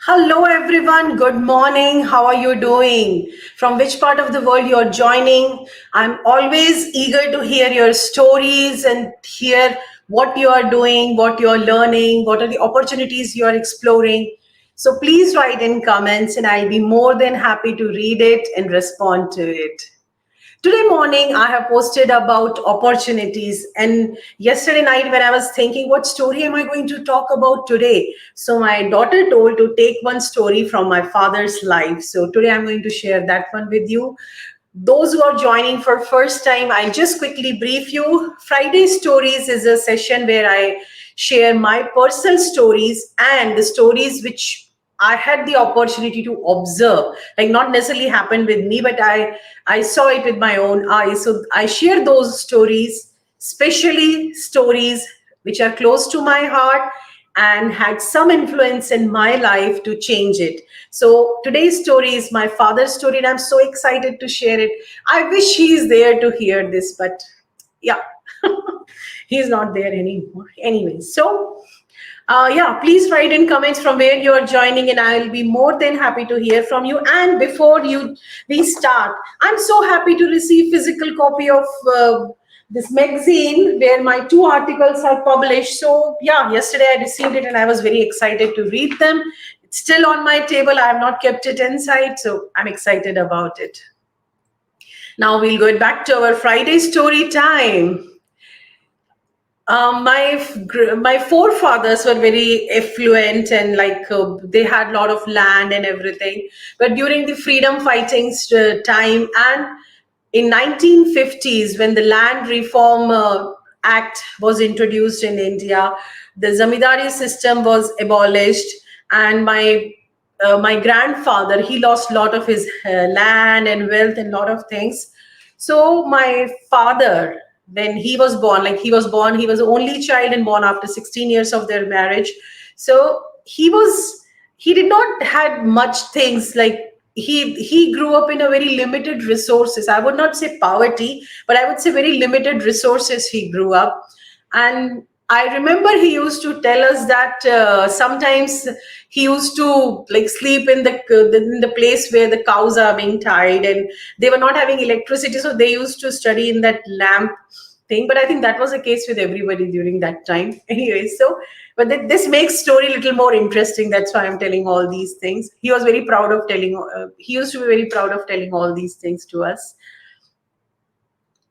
Hello, everyone. Good morning. How are you doing? From which part of the world you're joining? I'm always eager to hear your stories and hear what you are doing, what you're learning, what are the opportunities you're exploring. So please write in comments and I'll be more than happy to read it and respond to it. Today morning, I have posted about opportunities. And yesterday night, when I was thinking, what story am I going to talk about today? So my daughter told to take one story from my father's life. So today I'm going to share that one with you. Those who are joining for first time, I'll just quickly brief you. Friday Stories is a session where I share my personal stories and the stories which I had the opportunity to observe, like not necessarily happened with me, but I saw it with my own eyes. So I share those stories, especially stories which are close to my heart and had some influence in my life to change it. So today's story is my father's story, and I'm so excited to share it. I wish he's there to hear this, but yeah, he's not there anymore. Anyway, so yeah, please write in comments from where you are joining, and I'll be more than happy to hear from you. And before we start, I'm so happy to receive physical copy of this magazine where my two articles are published. So yeah, yesterday I received it, and I was very excited to read them. It's still on my table. I have not kept it inside, so I'm excited about it. Now we'll go back to our Friday story time. My forefathers were very affluent and they had a lot of land and everything. But during the freedom fighting time and in 1950s, when the Land Reform Act was introduced in India, the zamindari system was abolished, and my grandfather, he lost a lot of his land and wealth and a lot of things. So my father, when he was born, he was the only child and born after 16 years of their marriage. So he did not had much things, like he grew up in a very limited resources. I would not say poverty, but I would say very limited resources he grew up. And I remember he used to tell us that sometimes he used to like sleep in the place where the cows are being tied, and they were not having electricity, so they used to study in that lamp thing. But I think that was the case with everybody during that time. Anyway, so but this makes story a little more interesting. That's why I'm telling all these things. He was very proud of telling. He used to be very proud of telling all these things to us.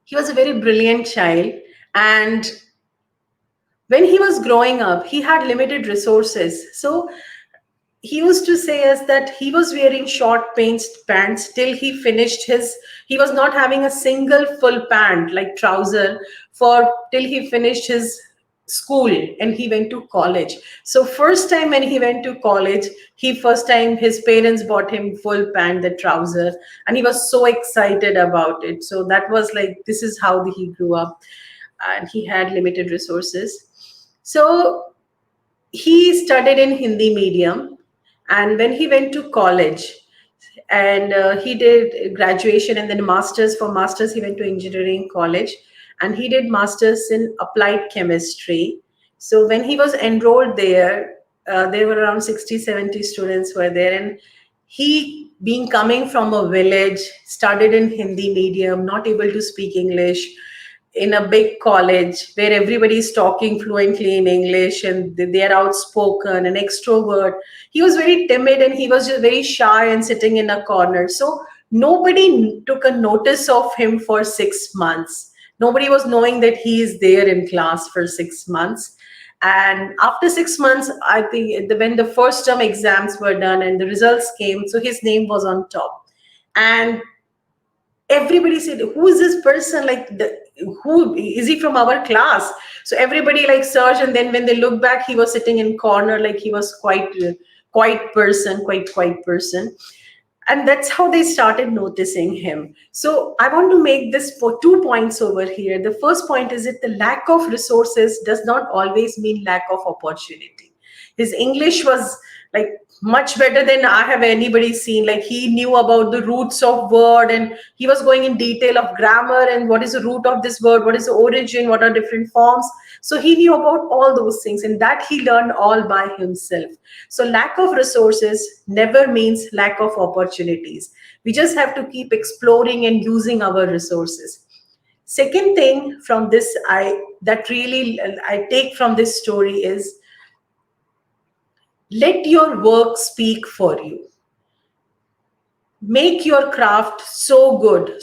He was a very brilliant child, and when he was growing up, he had limited resources. So he used to say us that he was wearing short pants till he finished his, he was not having a single full pant like trouser for till he finished his school and he went to college. So first time when he went to college, he first time his parents bought him full pant, the trouser, and he was so excited about it. So that was like, this is how he grew up, and he had limited resources. So he studied in Hindi medium, and when he went to college, and he did graduation and then masters. For masters, he went to engineering college, and he did masters in applied chemistry. So when he was enrolled there, there were around 60, 70 students were there, and he, being coming from a village, studied in Hindi medium, not able to speak English, in a big college where everybody is talking fluently in English and they're outspoken and extrovert. He was very timid and he was just very shy and sitting in a corner. So nobody took a notice of him for 6 months. Nobody was knowing that he is there in class for 6 months. And after 6 months, I think when the first term exams were done and the results came, so his name was on top. And everybody said, who is this person, who is he, from our class? So everybody like searched, and then when they look back, he was sitting in corner, like he was quite quiet person. And that's how they started noticing him. So I want to make this for 2 points over here. The first point is that the lack of resources does not always mean lack of opportunity. His English was like much better than I have anybody seen. Like he knew about the roots of word, and he was going in detail of grammar and what is the root of this word, what is the origin, what are different forms. So he knew about all those things, and that he learned all by himself. So lack of resources never means lack of opportunities. We just have to keep exploring and using our resources. Second thing from this, I take from this story is, let your work speak for you. Make your craft so good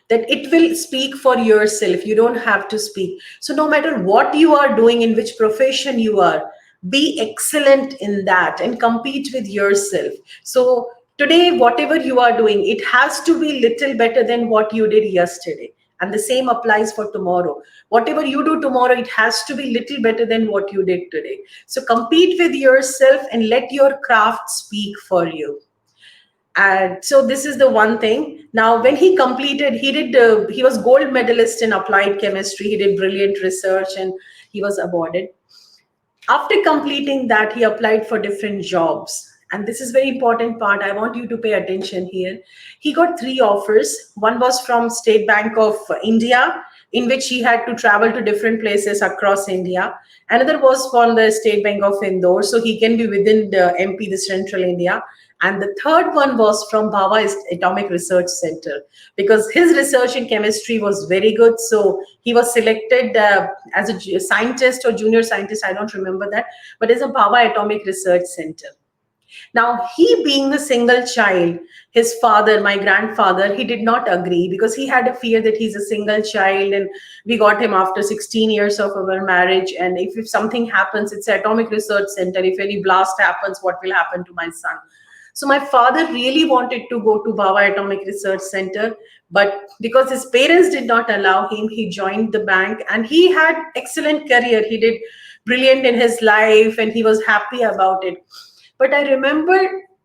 that it will speak for yourself. You don't have to speak. So no matter what you are doing, in which profession you are, be excellent in that and compete with yourself. So today, whatever you are doing, it has to be little better than what you did yesterday. And the same applies for tomorrow. Whatever you do tomorrow, it has to be little better than what you did today. So compete with yourself and let your craft speak for you. And so this is the one thing. Now, when he completed, he was gold medalist in applied chemistry. He did brilliant research and he was awarded. After completing that, he applied for different jobs. And this is very important part. I want you to pay attention here. He got 3 offers. One was from State Bank of India, in which he had to travel to different places across India. Another was from the State Bank of Indore, so he can be within the MP, the Central India. And the third one was from Bhabha Atomic Research Center, because his research in chemistry was very good. So he was selected as a scientist or junior scientist, I don't remember that, but as a Bhabha Atomic Research Center. Now, he being a single child, his father, my grandfather, he did not agree because he had a fear that he's a single child, and we got him after 16 years of our marriage. And if something happens, it's an atomic research center. If any blast happens, what will happen to my son? So my father really wanted to go to Bhabha Atomic Research Center, but because his parents did not allow him, he joined the bank and he had excellent career. He did brilliant in his life and he was happy about it. But I remember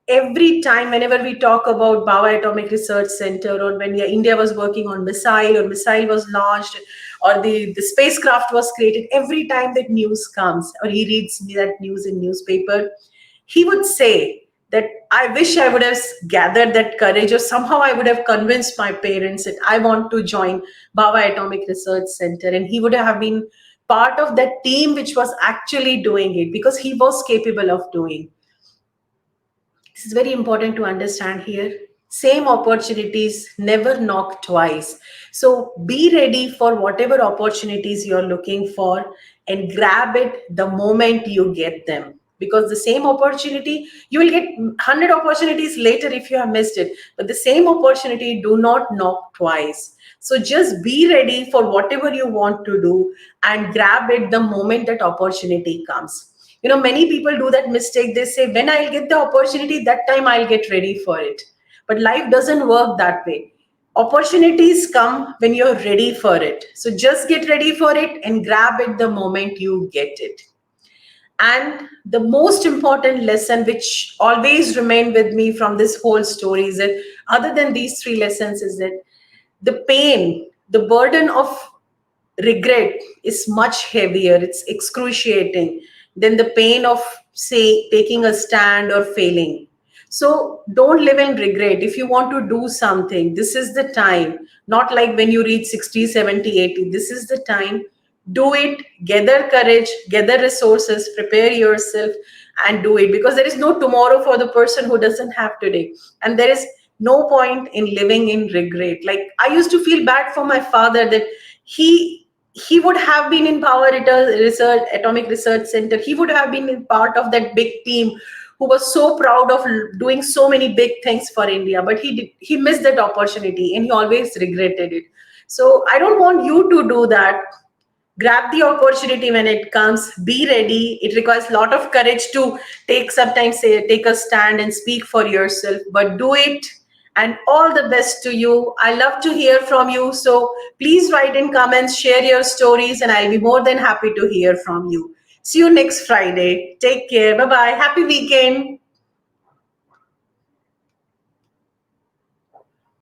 every time whenever we talk about Bhabha Atomic Research Center, or when India was working on missile, or missile was launched, or the spacecraft was created, every time that news comes or he reads that news in newspaper, he would say that I wish I would have gathered that courage, or somehow I would have convinced my parents that I want to join Bhabha Atomic Research Center. And he would have been part of that team which was actually doing it, because he was capable of doing. This is very important to understand here. Same opportunities never knock twice. So be ready for whatever opportunities you're looking for and grab it the moment you get them. Because the same opportunity, you will get 100 opportunities later if you have missed it. But the same opportunity do not knock twice. So just be ready for whatever you want to do and grab it the moment that opportunity comes. Many people do that mistake. They say, when I'll get the opportunity, that time I'll get ready for it. But life doesn't work that way. Opportunities come when you're ready for it. So just get ready for it and grab it the moment you get it. And the most important lesson which always remained with me from this whole story is that, other than these 3 lessons, is that the pain, the burden of regret is much heavier. It's excruciating than the pain of, say, taking a stand or failing. So don't live in regret. If you want to do something, this is the time. Not like when you reach 60, 70, 80. This is the time. Do it, gather courage, gather resources, prepare yourself and do it, because there is no tomorrow for the person who doesn't have today. And there is no point in living in regret. Like, I used to feel bad for my father that he would have been in Atomic Research Center. He would have been in part of that big team who was so proud of doing so many big things for India. But he missed that opportunity and he always regretted it. So I don't want you to do that. Grab the opportunity when it comes. Be ready. It requires a lot of courage to take a stand and speak for yourself, but do it. And all the best to you. I love to hear from you. So please write in comments, share your stories, and I'll be more than happy to hear from you. See you next Friday. Take care. Bye-bye. Happy weekend.